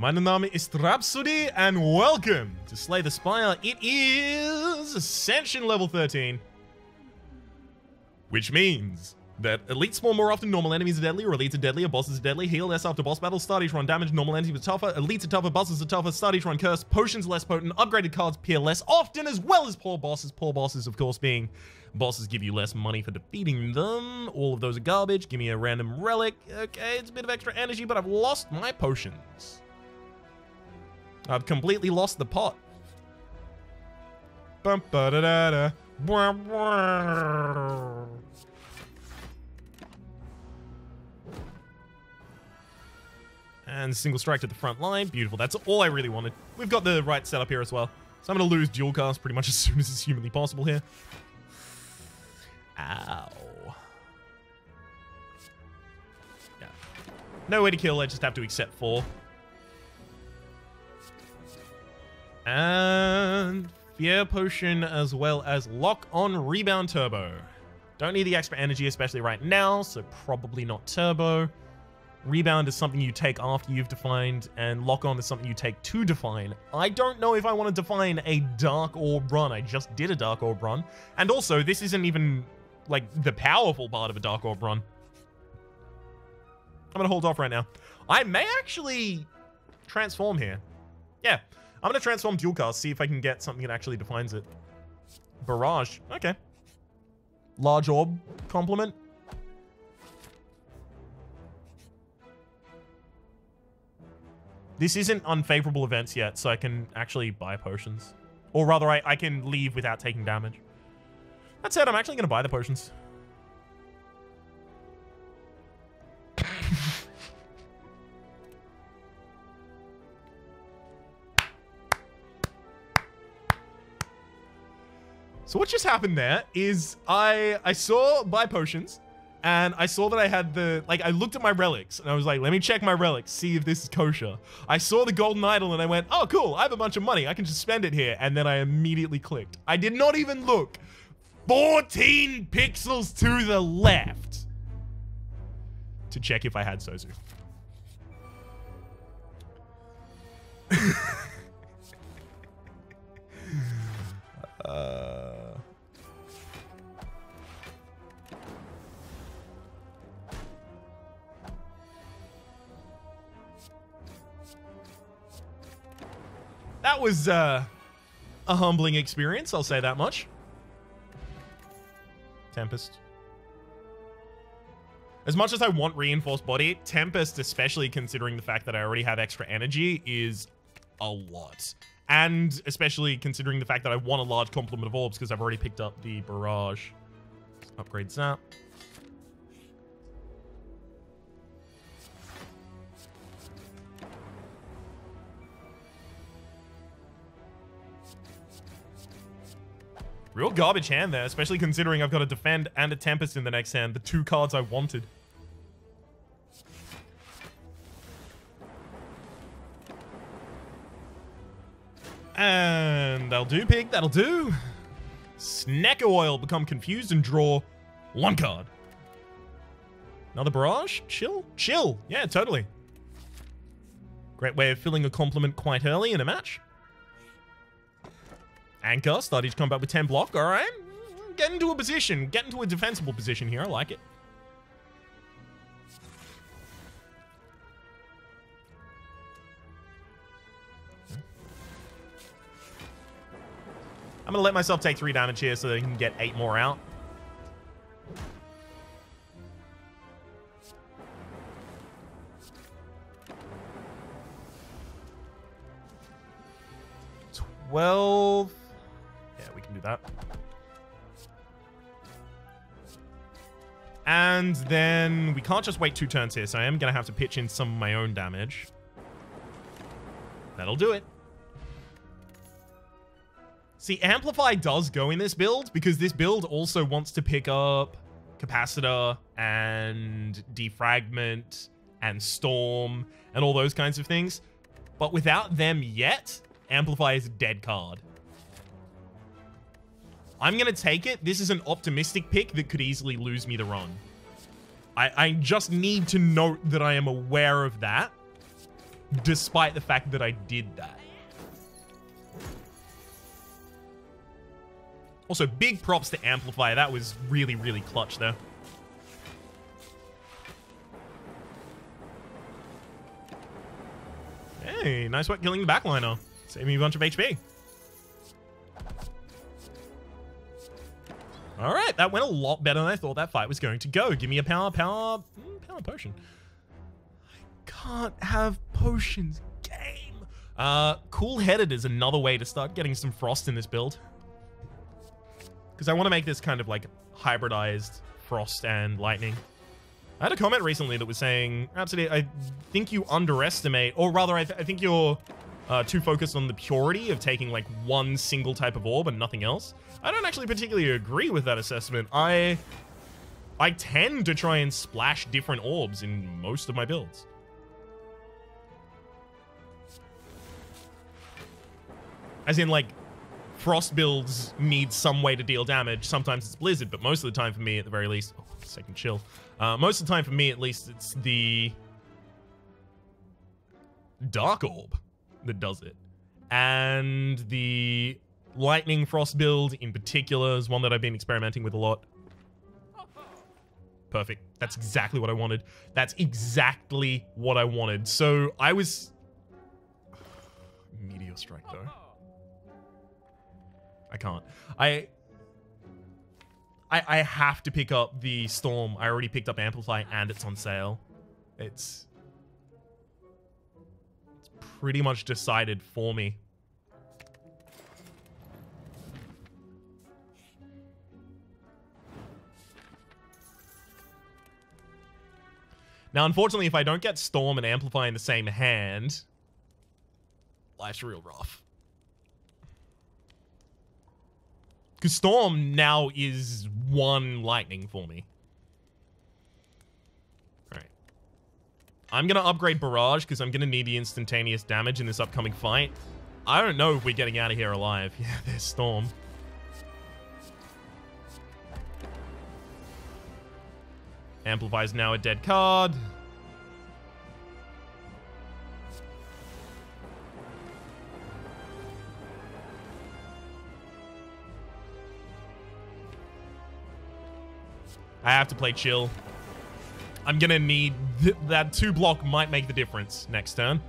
Mein Name ist Rhapsody, and welcome to Slay the Spire. It is Ascension level 13. Which means that elites spawn more often, normal enemies are deadlier, elites are deadlier, bosses are deadly, heal less after boss battles, start each run damage, normal enemies are tougher, elites are tougher, bosses are tougher, start each run cursed, potions less potent, upgraded cards appear less often, as well as poor bosses of course being bosses give you less money for defeating them. All of those are garbage. Give me a random relic. Okay, it's a bit of extra energy, but I've lost my potions. I've completely lost the pot. Bum, ba, da, da, da. Bwah, bwah. And single strike to the front line. Beautiful. That's all I really wanted. We've got the right setup here as well. So I'm going to lose dual cast pretty much as soon as it's humanly possible here. Ow. Yeah. No way to kill. I just have to accept 4. And Fear Potion as well as Lock on Rebound Turbo. Don't need the extra energy, especially right now, so probably not Turbo. Rebound is something you take after you've defined, and Lock on is something you take to define. I don't know if I want to define a Dark Orb run. I just did a Dark Orb run. And also, this isn't even, like, the powerful part of a Dark Orb run. I'm going to hold off right now. I may actually transform here. Yeah. I'm going to transform dual cast, see if I can get something that actually defines it. Barrage. Okay. Large orb complement. This isn't unfavorable events yet, so I can actually buy potions. Or rather, I can leave without taking damage. That said, I'm actually going to buy the potions. So what just happened there is I saw buy potions, and I saw that I had the, like, I looked at my relics, and I was like, let me check my relics, see if this is kosher. I saw the golden idol, and I went, oh, cool, I have a bunch of money. I can just spend it here. And then I immediately clicked. I did not even look 14 pixels to the left to check if I had Sozu. That was a humbling experience, I'll say that much. Tempest. As much as I want reinforced body, Tempest, especially considering the fact that I already have extra energy, is a lot. And especially considering the fact that I want a large complement of orbs because I've already picked up the barrage. Upgrade Zap. Real garbage hand there, especially considering I've got a Defend and a Tempest in the next hand. The 2 cards I wanted. And that'll do, pig. That'll do. Snacker Oil. Become confused and draw 1 card. Another barrage? Chill? Chill. Yeah, totally. Great way of filling a complement quite early in a match. Anchor. Start each combat with 10 block. All right. Get into a position. Get into a defensible position here. I like it. I'm going to let myself take 3 damage here so that I can get 8 more out. $12. Yeah, we can do that. And then we can't just wait 2 turns here, so I am going to have to pitch in some of my own damage. That'll do it. See, Amplify does go in this build because this build also wants to pick up Capacitor and Defragment and Storm and all those kinds of things. But without them yet, Amplify is a dead card. I'm going to take it. This is an optimistic pick that could easily lose me the run. I just need to note that I am aware of that. despite the fact that I did that. Also, big props to Amplify. That was really, really clutch there. Hey, nice work killing the backliner. Saved me a bunch of HP. All right, that went a lot better than I thought that fight was going to go. Give me a power potion. I can't have potions. Game. Cool-headed is another way to start getting some frost in this build. Because I want to make this kind of like hybridized frost and lightning. I had a comment recently that was saying, Rhapsody, I think you underestimate, or rather, I think you're too focused on the purity of taking like one single type of orb and nothing else. I don't actually particularly agree with that assessment. I tend to try and splash different orbs in most of my builds. As in, like, frost builds need some way to deal damage. Sometimes it's blizzard, but most of the time for me, at the very least... Oh, second chill. Most of the time for me, at least, it's the dark orb that does it. And the lightning frost build in particular is one that I've been experimenting with a lot. Perfect. That's exactly what I wanted. That's exactly what I wanted. So I was... Meteor Strike, though. I can't. I have to pick up the Storm. I already picked up Amplify and it's on sale. It's pretty much decided for me. Now, unfortunately, if I don't get Storm and Amplify in the same hand, life's real rough. Because Storm now is one lightning for me. Alright. I'm going to upgrade Barrage because I'm going to need the instantaneous damage in this upcoming fight. I don't know if we're getting out of here alive. Yeah, there's Storm. Amplify's now a dead card. I have to play chill. I'm gonna need... that 2-block might make the difference next turn.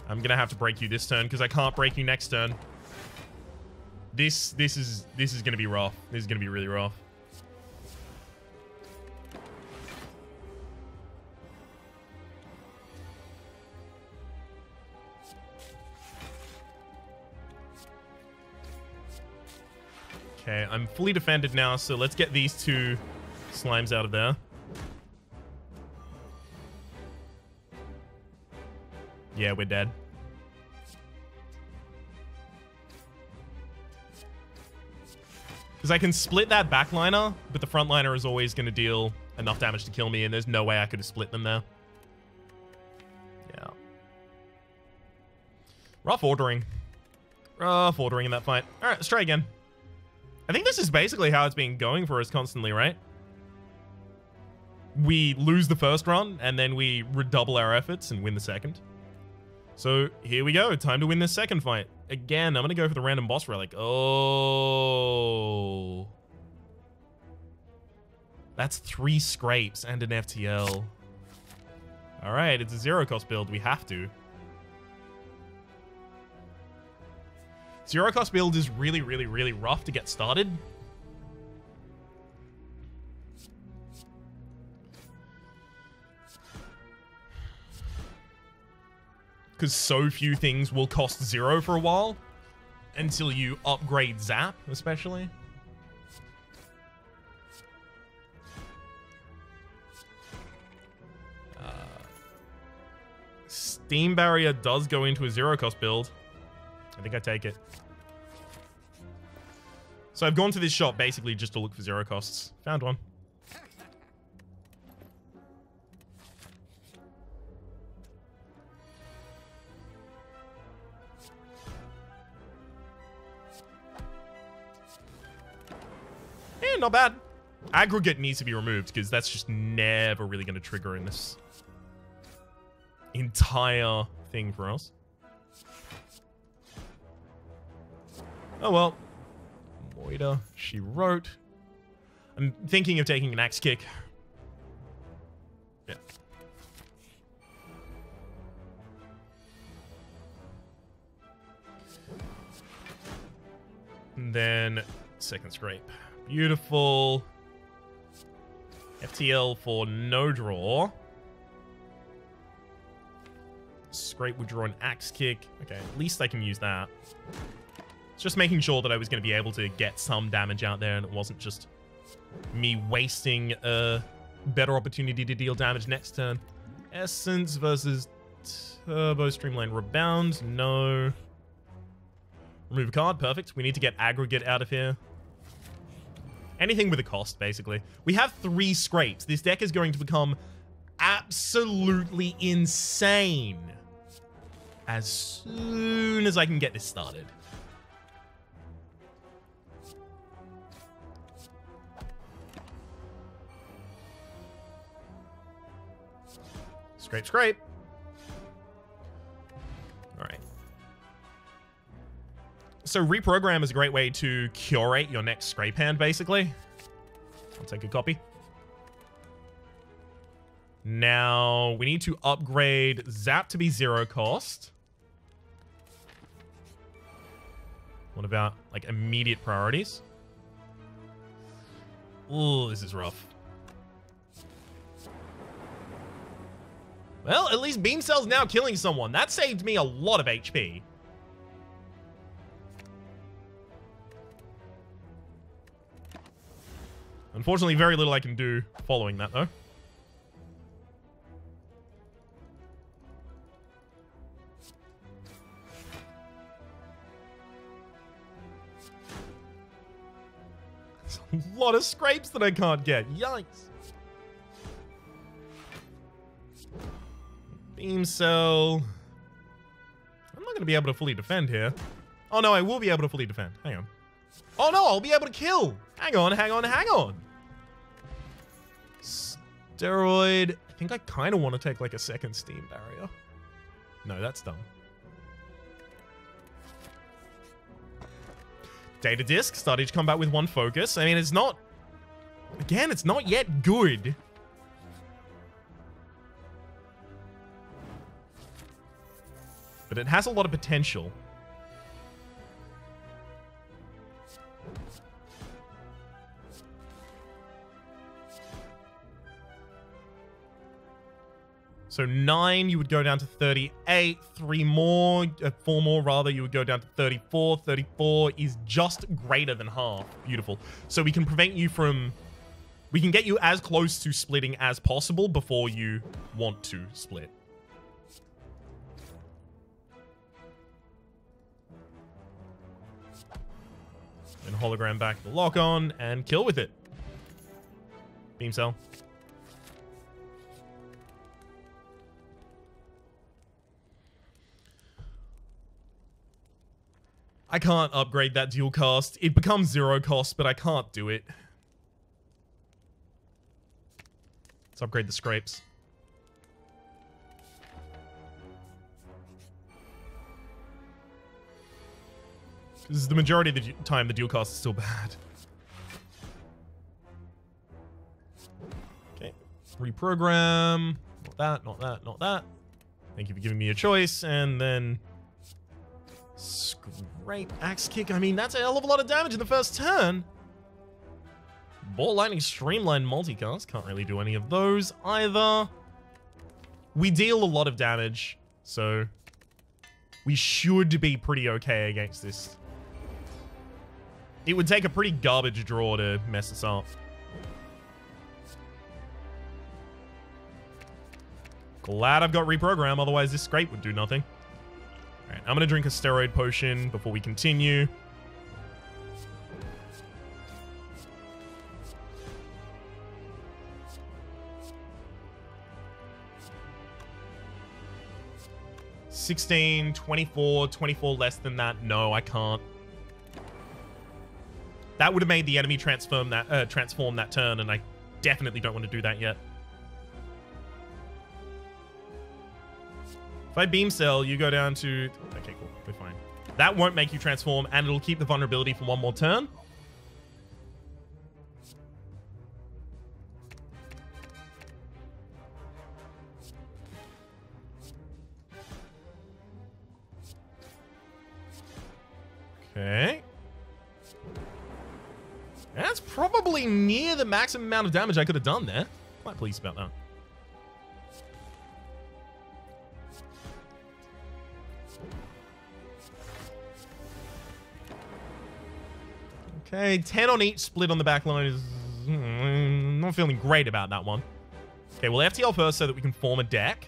I'm gonna have to break you this turn because I can't break you next turn. This is gonna be rough. This is gonna be really rough. Okay, I'm fully defended now, so let's get these two slimes out of there. Yeah, we're dead. Because I can split that backliner, but the frontliner is always going to deal enough damage to kill me, and there's no way I could have split them there. Yeah. Rough ordering. Rough ordering in that fight. Alright, let's try again. I think this is basically how it's been going for us constantly, right? We lose the first run, and then we redouble our efforts and win the second. So here we go. Time to win this second fight. Again, I'm going to go for the random boss relic. Oh. That's 3 scrapes and an FTL. All right, it's a 0-cost build. We have to. 0-cost build is really, really, really rough to get started. Because so few things will cost 0 for a while. Until you upgrade Zap, especially. Steam Barrier does go into a 0-cost build. I think I take it. So So I've gone to this shop basically just to look for zero costs. Found one. Yeah, not bad. Aggregate needs to be removed because that's just never really going to trigger in this entire thing for us. Oh well. Moida, she wrote. I'm thinking of taking an axe kick. Yeah. And then second scrape. Beautiful. FTL for no draw. Scrape would draw an axe kick. Okay, at least I can use that. It's just making sure that I was going to be able to get some damage out there and it wasn't just me wasting a better opportunity to deal damage next turn. Essence versus Turbo Streamline Rebound. No. Remove a card. Perfect. We need to get Aggregate out of here. Anything with a cost, basically. We have 3 scrapes. This deck is going to become absolutely insane as soon as I can get this started. Scrape, scrape. All right. So reprogram is a great way to curate your next scrape hand, basically. I'll take a copy. Now, we need to upgrade Zap to be 0 cost. What about, like, immediate priorities? Ooh, this is rough. Well, at least Beam Cell's now killing someone. That saved me a lot of HP. Unfortunately, very little I can do following that, though. There's a lot of scrapes that I can't get. Yikes. Beam Cell. I'm not going to be able to fully defend here. Oh, no, I will be able to fully defend. Hang on. Oh, no, I'll be able to kill. Hang on, hang on, hang on. Steroid. I think I kind of want to take like a second Steam Barrier. No, that's dumb. Data Disc. Started to come back with 1 focus. I mean, it's not... Again, it's not yet good. But it has a lot of potential. So 9, you would go down to 38. 3 more, 4 more rather, you would go down to 34. 34 is just greater than half. Beautiful. So we can prevent you from... We can get you as close to splitting as possible before you want to split. And hologram back the lock on and kill with it. Beam Cell. I can't upgrade that dual cast. It becomes 0 cost, but I can't do it. Let's upgrade the scrapes. Because the majority of the time, the dual cast is still bad. Okay. Reprogram. Not that, not that, not that. Thank you for giving me a choice. And then... Scrape, axe kick. I mean, that's a hell of a lot of damage in the first turn. Ball lightning, streamline, multicast. Can't really do any of those either. We deal a lot of damage, so we should be pretty okay against this. It would take a pretty garbage draw to mess us up. Glad I've got reprogram, otherwise this scrape would do nothing. Alright, I'm gonna drink a steroid potion before we continue. 16, 24, 24 less than that. No, I can't. That would have made the enemy transform that turn, and I definitely don't want to do that yet. If I beam cell, you go down to... Okay, cool. We're fine. That won't make you transform, and it'll keep the vulnerability for one more turn. Okay. That's probably near the maximum amount of damage I could have done there. Quite pleased about that. Okay, 10 on each split on the back line is... not feeling great about that one. Okay, well, FTL first so that we can form a deck.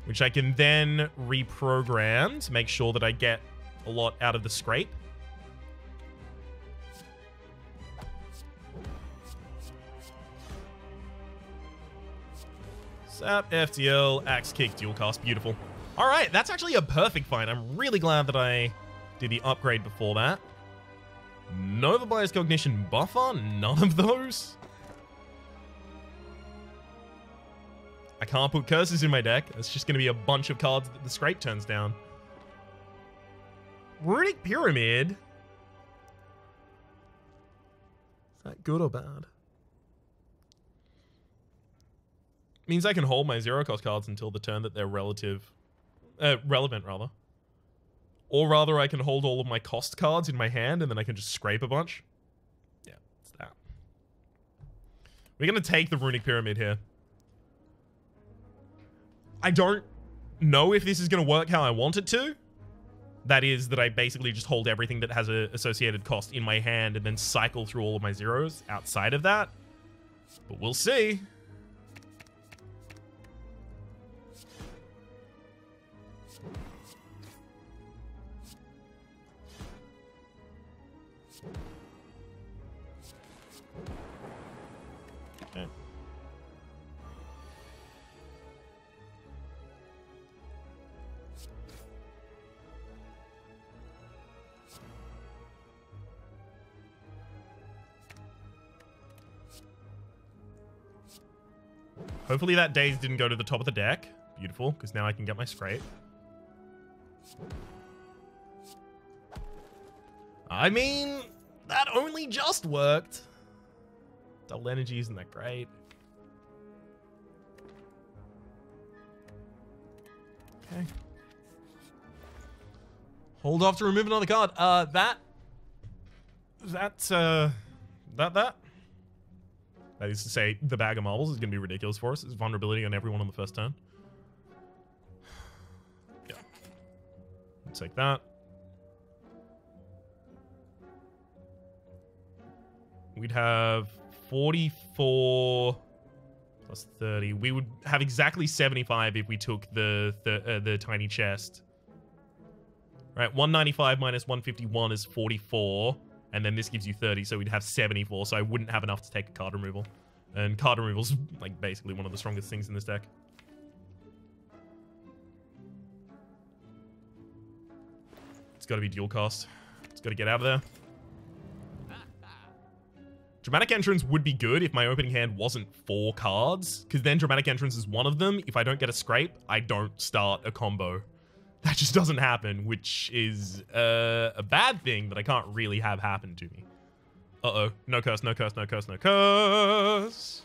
Which I can then reprogram to make sure that I get a lot out of the scrape. Sap, FTL, Axe Kick, Dual Cast. Beautiful. Alright, that's actually a perfect fight. I'm really glad that I did the upgrade before that. Nova Bias Cognition buffer? None of those? I can't put curses in my deck. It's just going to be a bunch of cards that the scrape turns down. Runic Pyramid? Is that good or bad? Means I can hold my zero cost cards until the turn that they're relevant, rather. Or rather, I can hold all of my cost cards in my hand and then I can just scrape a bunch. Yeah, it's that. We're going to take the Runic Pyramid here. I don't know if this is going to work how I want it to. That is, that I basically just hold everything that has an associated cost in my hand and then cycle through all of my zeros outside of that. But we'll see. Okay. Hopefully that daze didn't go to the top of the deck. Beautiful, because now I can get my scrape. I mean, that only just worked. Double energy isn't that great. Okay. Hold off to remove another card. That is to say, the bag of marbles is going to be ridiculous for us. It's vulnerability on everyone on the first turn. Yeah. Let's take that. We'd have 44 plus 30. We would have exactly 75 if we took the tiny chest. Right, 195 minus 151 is 44. And then this gives you 30, so we'd have 74, so I wouldn't have enough to take a card removal. And card removal's like basically one of the strongest things in this deck. It's got to be dual cast. It's got to get out of there. Dramatic Entrance would be good if my opening hand wasn't 4 cards, because then Dramatic Entrance is one of them. If I don't get a scrape, I don't start a combo. That just doesn't happen, which is a bad thing that I can't really have happen to me. Uh-oh. No curse, no curse, no curse, no curse.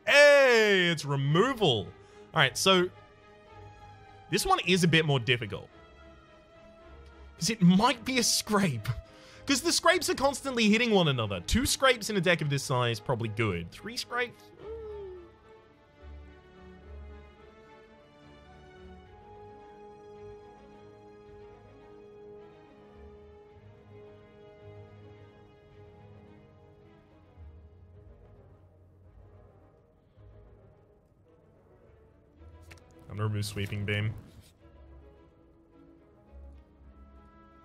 Hey, it's removal. All right, so this one is a bit more difficult. Because it might be a scrape. Because the scrapes are constantly hitting one another. 2 scrapes in a deck of this size, probably good. 3 scrapes? I'm gonna remove Sweeping Beam.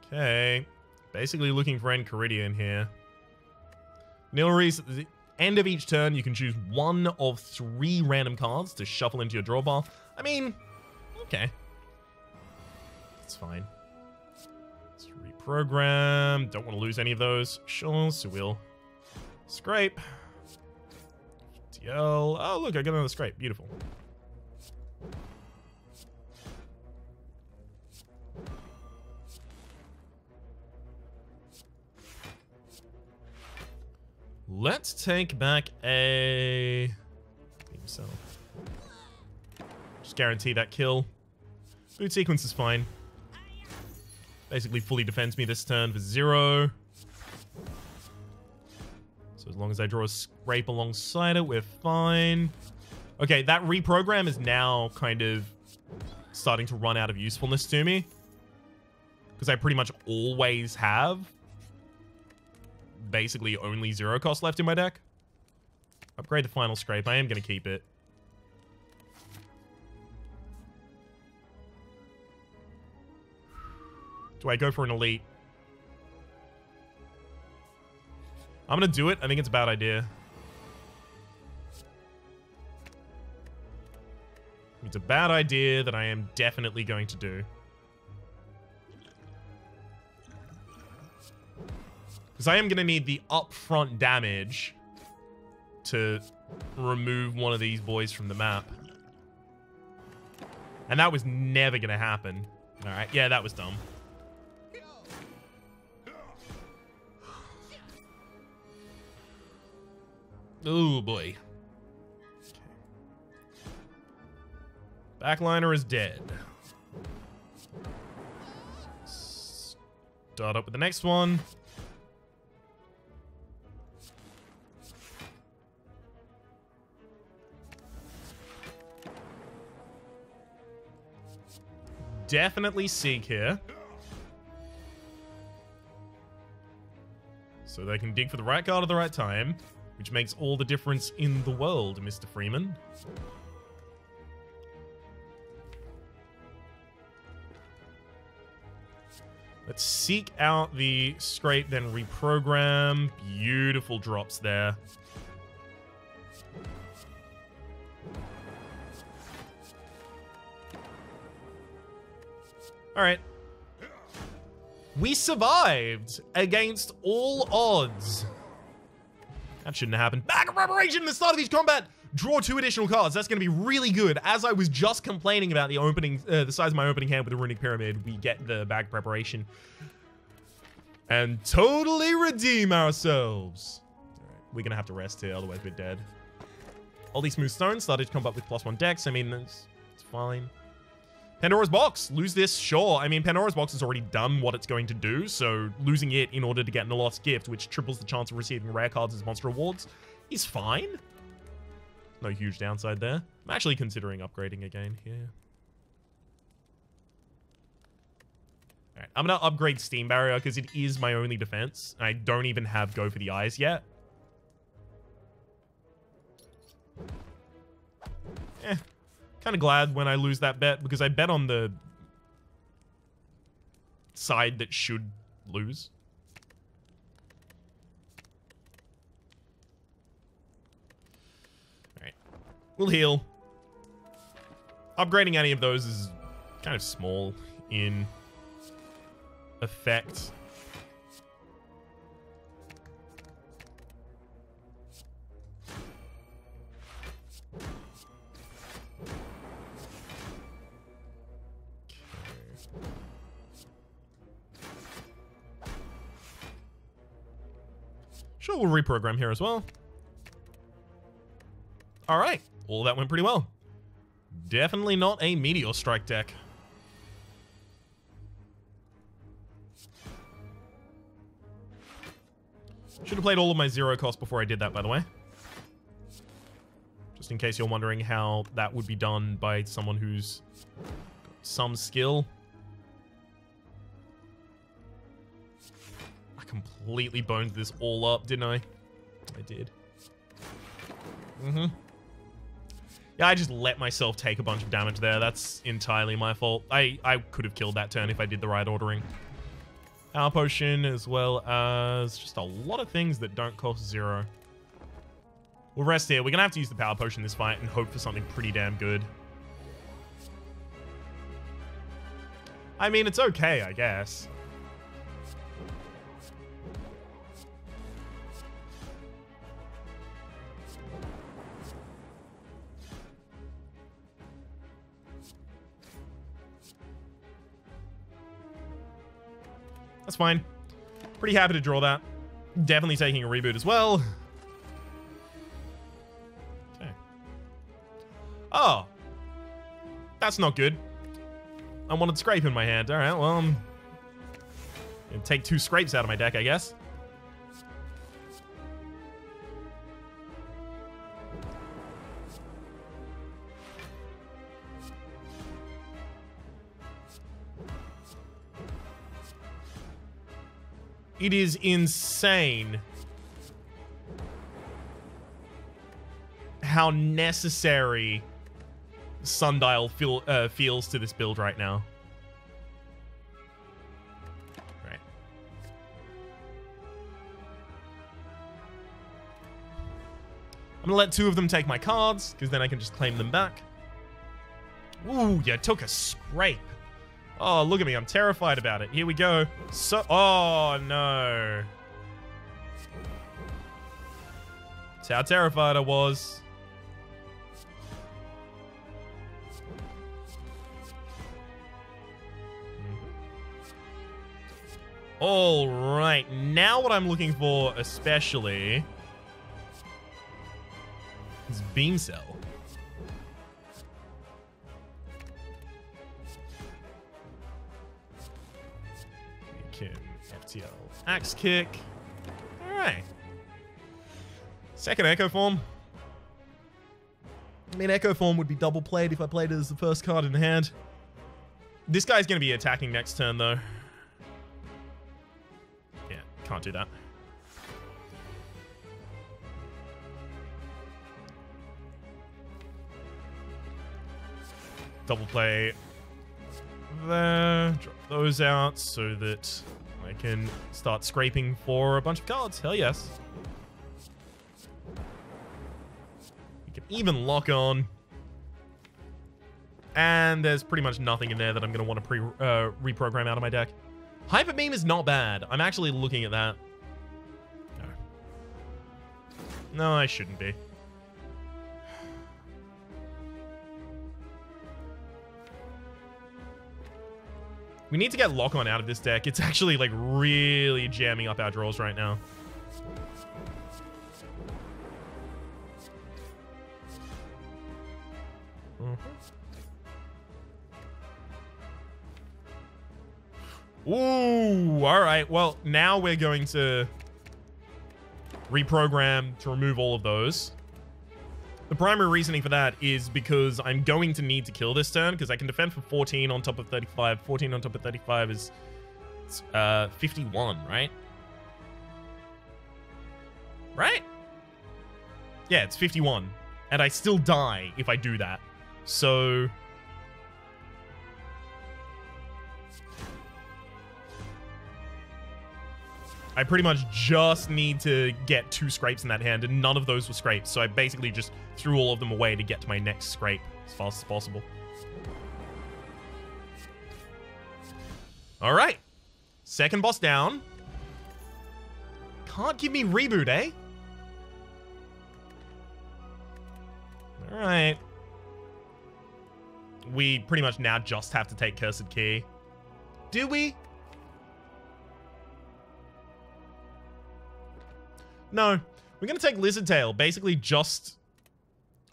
Okay. Basically looking for Enchiridion here. Nilreese, end of each turn, you can choose one of 3 random cards to shuffle into your draw pile. I mean, okay. That's fine. Let's reprogram. Don't want to lose any of those. Sure, so we'll scrape. TL. Oh, look, I got another scrape. Beautiful. Let's take back a... Just guarantee that kill. Boot sequence is fine. Basically fully defends me this turn for 0. So as long as I draw a scrape alongside it, we're fine. Okay, that reprogram is now kind of starting to run out of usefulness to me. Because I pretty much always have basically only 0 cost left in my deck. Upgrade the final scrape. I am going to keep it. Do I go for an elite? I'm going to do it. I think it's a bad idea. It's a bad idea that I am definitely going to do. Because I am going to need the upfront damage to remove one of these boys from the map. And that was never going to happen. Alright, yeah, that was dumb. Oh, boy. Okay. Backliner is dead. Start up with the next one. Definitely Seek here. So they can dig for the right card at the right time, which makes all the difference in the world, Mr. Freeman. Let's seek out the scrape, then reprogram. Beautiful drops there. All right. We survived against all odds. That shouldn't have happened. Bag of preparation at the start of each combat. Draw 2 additional cards. That's going to be really good. As I was just complaining about the opening, the size of my opening hand with the Runic Pyramid, we get the bag of preparation and totally redeem ourselves. All right, we're going to have to rest here, otherwise we're dead. All these smooth stones started to combat with +1 decks. I mean, it's fine. Pandora's Box. Lose this, sure. I mean, Pandora's Box has already done what it's going to do, so losing it in order to get an Lost Gift, which triples the chance of receiving rare cards as monster rewards, is fine. No huge downside there. I'm actually considering upgrading again here. Alright, I'm going to upgrade Steam Barrier because it is my only defense. I don't even have Go for the Eyes yet. Kind of glad when I lose that bet because I bet on the side that should lose. Alright. We'll heal. Upgrading any of those is kind of small in effect. Sure, we'll reprogram here as well. Alright, all that went pretty well. Definitely not a Meteor Strike deck. Should have played all of my 0 cost before I did that, by the way. Just in case you're wondering how that would be done by someone who's got some skill. Completely boned this all up, didn't I? I did. Yeah, I just let myself take a bunch of damage there. That's entirely my fault. I could have killed that turn if I did the right ordering. Power Potion, as well as just a lot of things that don't cost 0. We'll rest here. We're going to have to use the power potion this fight and hope for something pretty damn good. I mean, it's okay, I guess. That's fine. Pretty happy to draw that. Definitely taking a reboot as well. Okay. Oh. That's not good. I wanted scrape in my hand. All right, well, I'm gonna take 2 scrapes out of my deck, I guess. It is insane how necessary Sundial feels to this build right now. Right. I'm gonna let 2 of them take my cards, because then I can just claim them back. Ooh, you took a scrape. Oh, look at me. I'm terrified about it. Here we go. So, oh, no. That's how terrified I was. All right. Now what I'm looking for especially is Beam Cell. FTL. Axe Kick. Alright. Second Echo Form. I mean, Echo Form would be double played if I played it as the first card in hand. This guy's going to be attacking next turn, though. Yeah, can't do that. Double play there. Drop those out so that I can start scraping for a bunch of cards. Hell yes. We can even lock on. And there's pretty much nothing in there that I'm going to want to reprogram out of my deck. Hyper Beam is not bad. I'm actually looking at that. No. No, I shouldn't be. We need to get Lock On out of this deck. It's actually, like, really jamming up our draws right now. Ooh, all right. Well, now we're going to reprogram to remove all of those. The primary reasoning for that is because I'm going to need to kill this turn because I can defend for 14 on top of 35. 14 on top of 35 is 51, right? Right? Yeah, it's 51. And I still die if I do that. So I pretty much just need to get 2 scrapes in that hand, and none of those were scrapes. So I basically just threw all of them away to get to my next scrape as fast as possible. All right. Second boss down. Can't give me reboot, eh? All right. We pretty much now just have to take Cursed Key. Do we? No, we're going to take Lizard Tail, basically just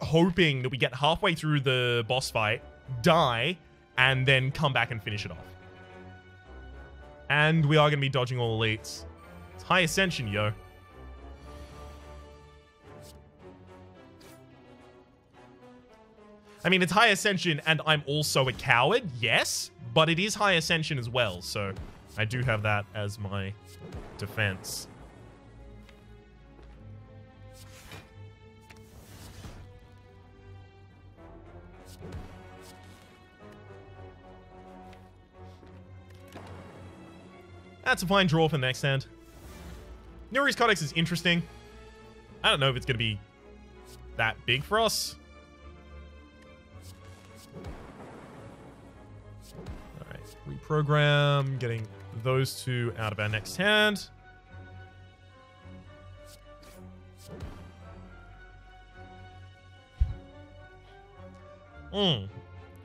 hoping that we get halfway through the boss fight, die, and then come back and finish it off. And we are going to be dodging all elites. It's High Ascension, yo. I mean, it's High Ascension, and I'm also a coward, yes, but it is High Ascension as well, so I do have that as my defense. That's a fine draw for the next hand. Nuri's Codex is interesting. I don't know if it's going to be that big for us. Alright, reprogram, getting those two out of our next hand.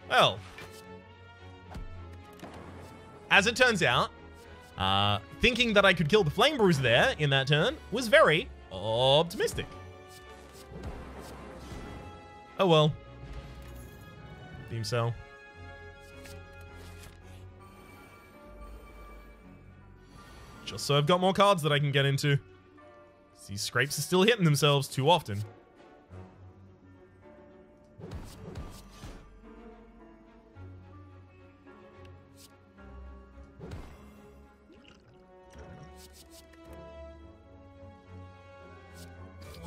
Well, as it turns out, thinking that I could kill the Flame Bruiser there in that turn was very optimistic. Oh well. Beam Cell. Just so I've got more cards that I can get into. These scrapes are still hitting themselves too often.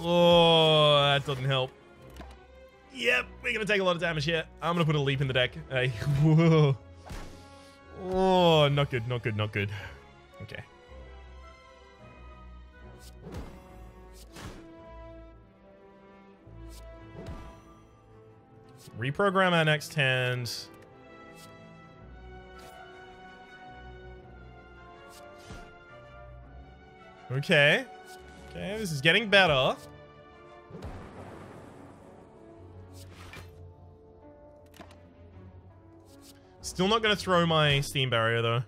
Oh, that doesn't help. Yep, we're going to take a lot of damage here. I'm going to put a leap in the deck. Whoa. Oh, not good, not good, not good. Okay. Reprogram our next hand. Okay. Okay, this is getting better. Still not going to throw my Steam Barrier, though.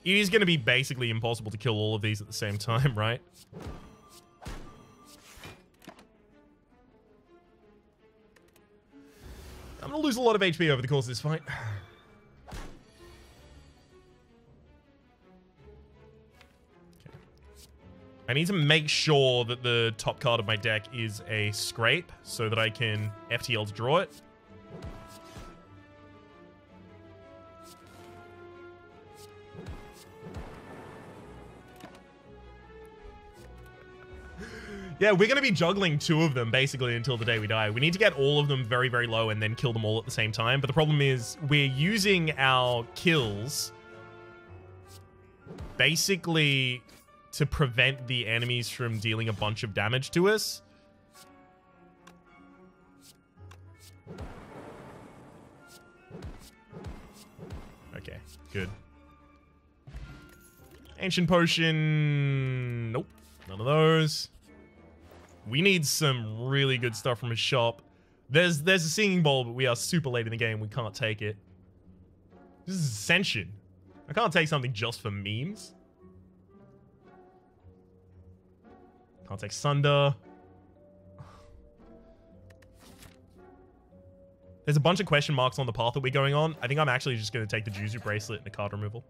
It is going to be basically impossible to kill all of these at the same time, right? I'm going to lose a lot of HP over the course of this fight. I need to make sure that the top card of my deck is a scrape so that I can FTL to draw it. Yeah, we're going to be juggling two of them basically until the day we die. We need to get all of them very, very low and then kill them all at the same time. But the problem is we're using our kills basically to prevent the enemies from dealing a bunch of damage to us. Okay, good. Ancient Potion. Nope, none of those. We need some really good stuff from his shop. There's a Singing Bowl, but we are super late in the game. We can't take it. This is Ascension. I can't take something just for memes. Can't take Sunder. There's a bunch of question marks on the path that we're going on. I think I'm actually just going to take the Juzu Bracelet and the card removal.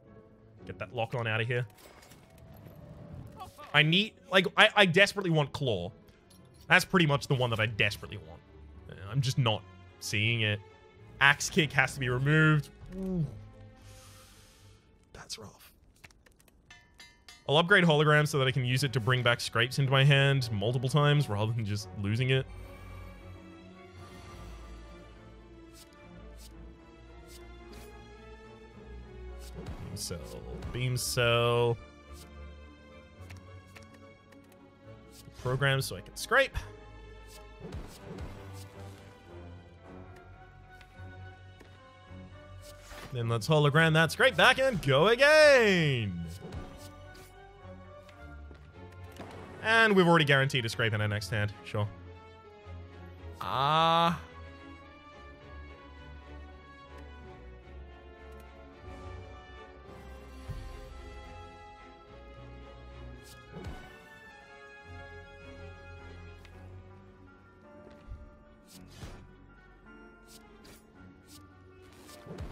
Get that lock on out of here. I need... Like, I desperately want Claw. That's pretty much the one that I desperately want. I'm just not seeing it. Axe Kick has to be removed. Ooh. That's rough. I'll upgrade Hologram so that I can use it to bring back scrapes into my hand multiple times rather than just losing it. Beam Cell. Beam Cell. Program so I can scrape. Then let's hologram that scrape back and go again. And we've already guaranteed a scrape in our next hand. Sure.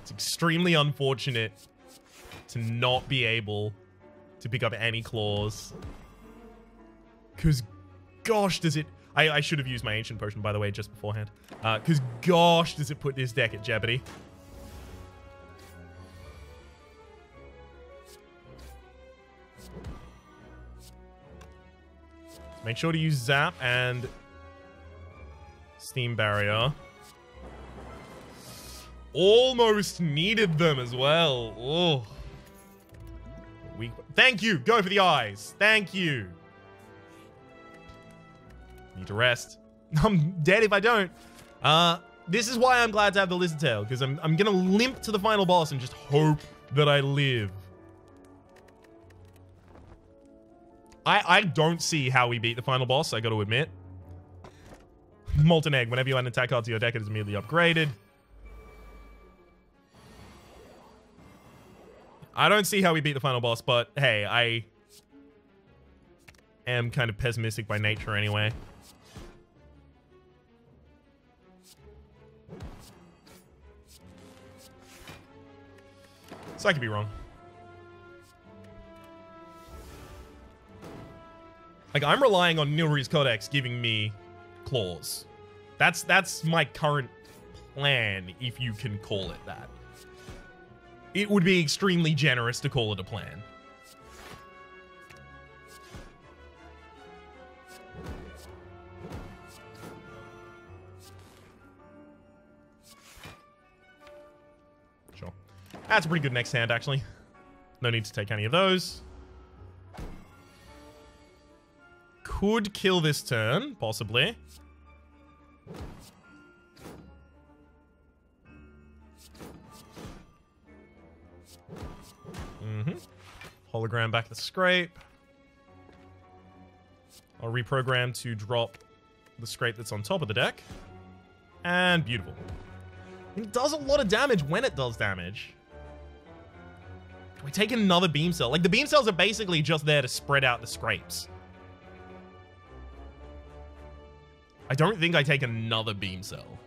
It's extremely unfortunate to not be able to pick up any claws. Because, gosh, does it... I should have used my Ancient Potion, by the way, just beforehand. Because, gosh, does it put this deck at jeopardy. Make sure to use Zap and Steam Barrier. Almost needed them as well. Oh. Thank you. Go for the eyes. Thank you. Need to rest. I'm dead if I don't. This is why I'm glad to have the Lizard Tail, because I'm gonna limp to the final boss and just hope that I live. I don't see how we beat the final boss, I gotta admit. Molten Egg. Whenever you add an attack card to your deck, it is immediately upgraded. I don't see how we beat the final boss, but hey, I am kind of pessimistic by nature anyway. So I could be wrong. Like, I'm relying on Nilri's Codex giving me claws. That's my current plan, if you can call it that. It would be extremely generous to call it a plan. Sure. That's a pretty good next hand, actually. No need to take any of those. Could kill this turn, possibly. Hologram back the scrape. I'll reprogram to drop the scrape that's on top of the deck. And beautiful. It does a lot of damage when it does damage. Do we take another beam cell? Like, the beam cells are basically just there to spread out the scrapes. I don't think I take another beam cell.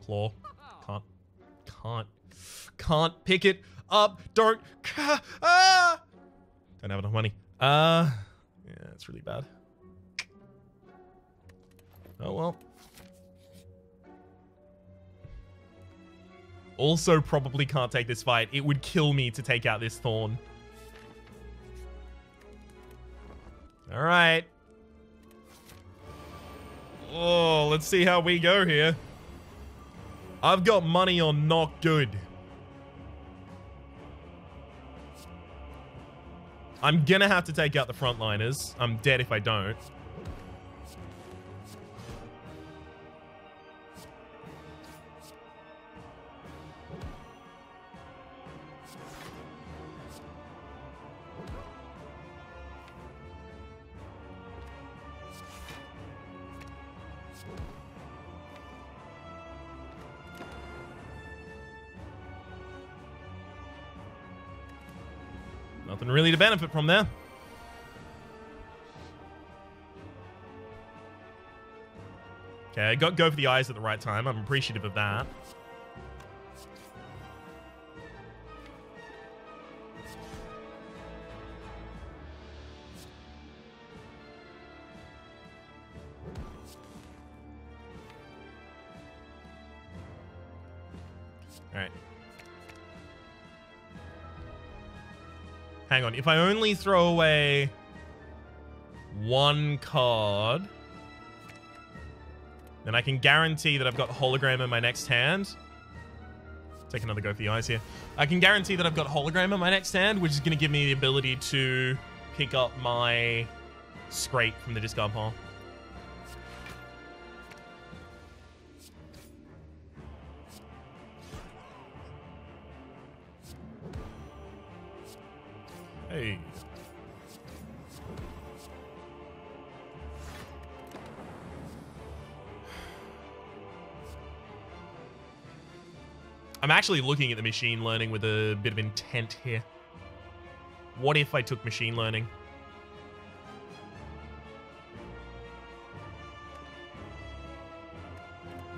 Claw. Can't pick it up. Don't. Don't have enough money. Yeah, it's really bad. Oh well. Also, probably can't take this fight. It would kill me to take out this Thorn. All right. Oh, let's see how we go here. I've got money on not good. I'm gonna have to take out the frontliners. I'm dead if I don't. Nothing really to benefit from there. Okay, go for the eyes at the right time. I'm appreciative of that. All right. Hang on, if I only throw away one card, then I can guarantee that I've got Hologram in my next hand. Take another go for the eyes here. I can guarantee that I've got Hologram in my next hand, which is going to give me the ability to pick up my scrape from the discard pile. Hey. I'm actually looking at the machine learning with a bit of intent here. What if I took machine learning?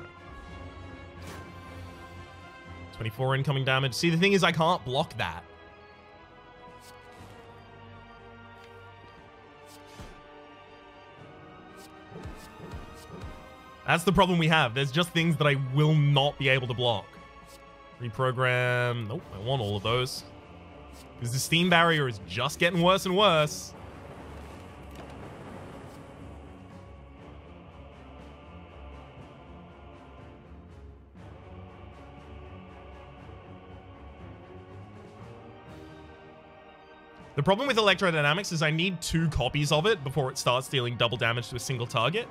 Right. 24 incoming damage. See, the thing is I can't block that. That's the problem we have. There's just things that I will not be able to block. Reprogram. Nope, I want all of those. Because the steam barrier is just getting worse and worse. The problem with electrodynamics is I need 2 copies of it before it starts dealing double damage to a single target.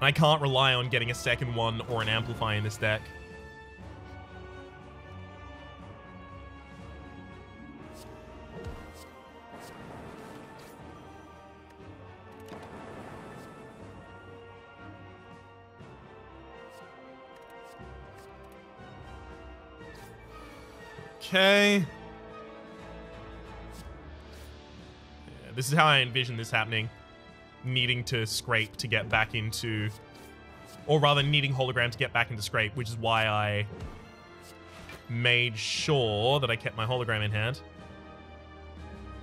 I can't rely on getting a second one or an amplify in this deck. Okay. Yeah, this is how I envision this happening. Needing to scrape to get back into... Or rather, needing hologram to get back into scrape, which is why I made sure that I kept my hologram in hand.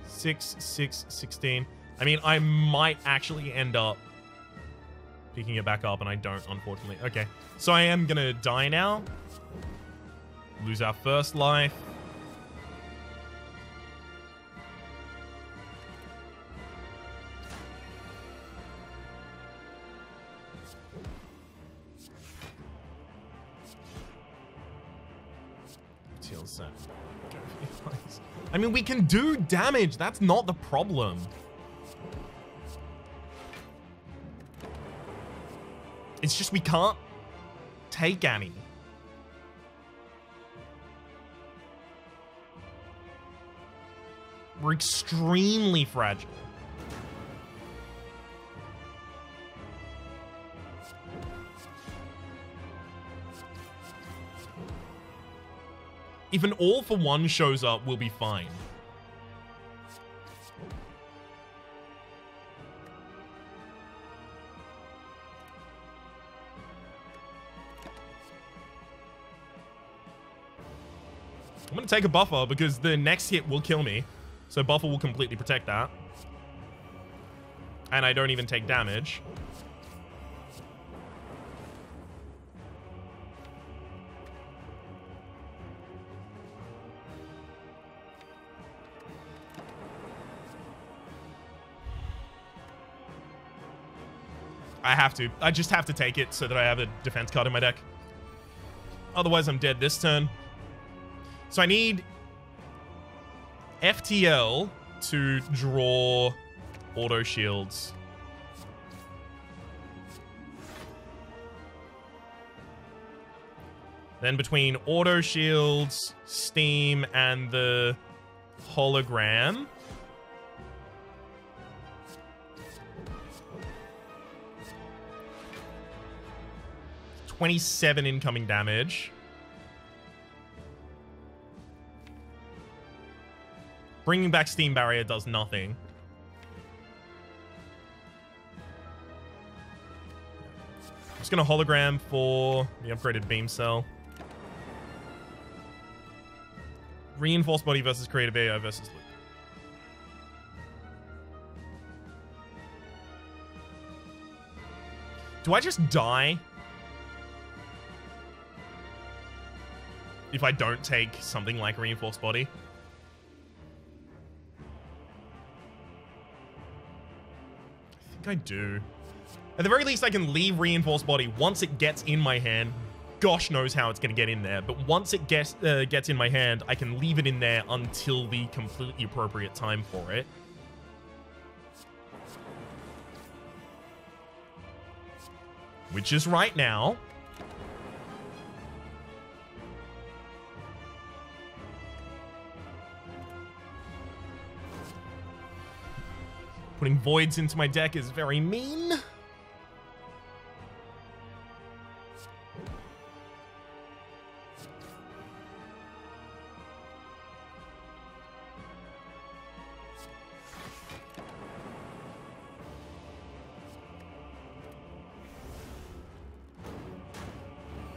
6, 6, 16. I mean, I might actually end up picking it back up, and I don't, unfortunately. Okay, so I am gonna die now. Lose our first life. I mean, we can do damage. That's not the problem. It's just we can't take any. We're extremely fragile. If an all for one shows up, we'll be fine. I'm going to take a buffer because the next hit will kill me. So buffer will completely protect that. And I don't even take damage. I have to. I just have to take it so that I have a defense card in my deck. Otherwise, I'm dead this turn. So I need FTL to draw auto shields. Then between auto shields, Steam, and the hologram... 27 incoming damage. Bringing back Steam Barrier does nothing. I'm just going to hologram for the upgraded beam cell. Reinforced body versus creative AI versus Luke. Do I just die? If I don't take something like Reinforced Body. I think I do. At the very least, I can leave Reinforced Body once it gets in my hand. Gosh knows how it's going to get in there. But once it gets in my hand, I can leave it in there until the completely appropriate time for it. Which is right now. Putting voids into my deck is very mean.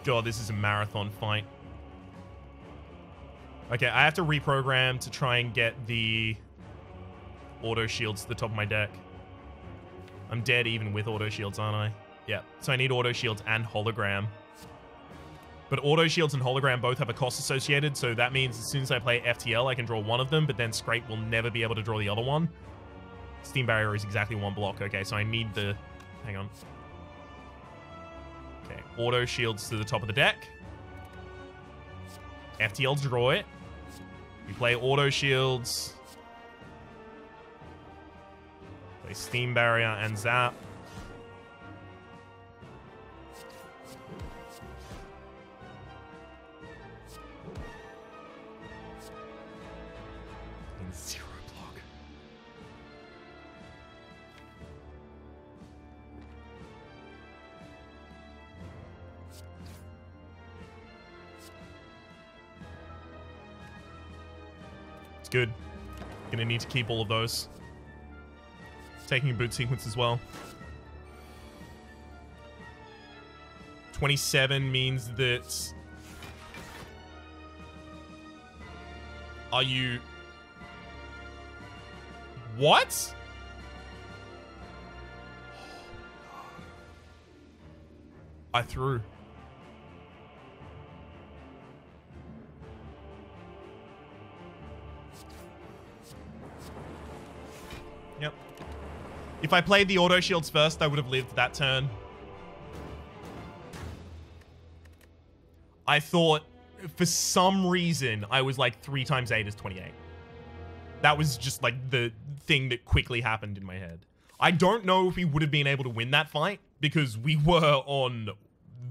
God, this is a marathon fight. Okay, I have to reprogram to try and get the auto shields to the top of my deck. I'm dead even with auto shields, aren't I? Yeah, so I need auto shields and hologram. But auto shields and hologram both have a cost associated, so that means as soon as I play FTL, I can draw one of them, but then Scrape will never be able to draw the other one. Steam Barrier is exactly one block. Okay, so I need the... Hang on. Okay, auto shields to the top of the deck. FTLs draw it. We play auto shields. Play steam barrier and zap. And zero block. It's good. Gonna need to keep all of those. Taking a boot sequence as well. 27 means that... Are you... What? I threw. Yep. If I played the auto shields first, I would have lived that turn. I thought, for some reason, I was like 3 times 8 is 28. That was just like the thing that quickly happened in my head. I don't know if we would have been able to win that fight because we were on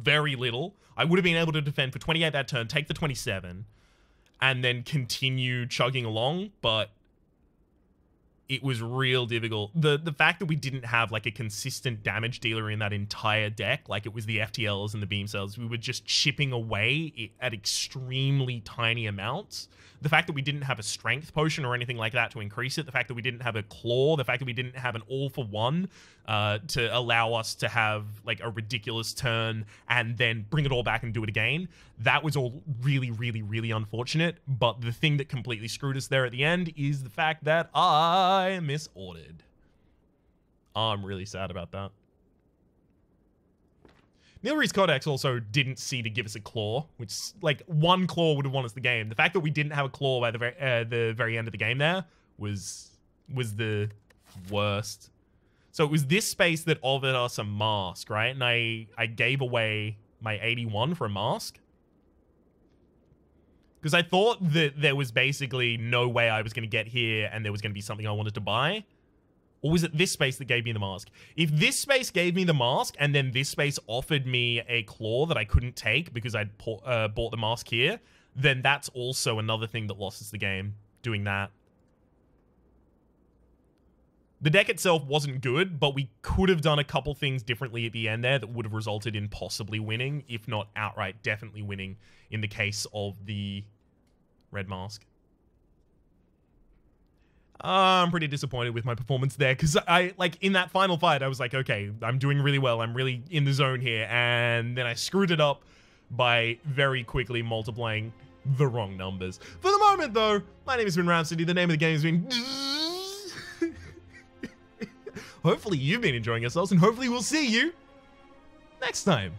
very little. I would have been able to defend for 28 that turn, take the 27, and then continue chugging along, but it was real difficult. The fact that we didn't have like a consistent damage dealer in that entire deck, like it was the FTLs and the beam cells, we were just chipping away at extremely tiny amounts. The fact that we didn't have a strength potion or anything like that to increase it, the fact that we didn't have a claw, the fact that we didn't have an all for one to allow us to have like a ridiculous turn and then bring it all back and do it again, that was all really, really, really unfortunate. But the thing that completely screwed us there at the end is the fact that I misordered. I'm really sad about that. Nilry's Codex also didn't see to give us a claw, which, like, one claw would have won us the game. The fact that we didn't have a claw by the very end of the game there was the worst. So it was this space that offered us a mask, right? And I gave away my 81 for a mask. Because I thought that there was basically no way I was going to get here and there was going to be something I wanted to buy. Or was it this space that gave me the mask? If this space gave me the mask and then this space offered me a claw that I couldn't take because I'd bought the mask here, then that's also another thing that lost us the game, doing that. The deck itself wasn't good, but we could have done a couple things differently at the end there that would have resulted in possibly winning, if not outright definitely winning in the case of the red mask. I'm pretty disappointed with my performance there because I, like, in that final fight, I was like, okay, I'm doing really well. I'm really in the zone here. And then I screwed it up by very quickly multiplying the wrong numbers. For the moment, though, my name has been Rhapsody. The name of the game has been... Hopefully you've been enjoying yourselves, and hopefully we'll see you next time.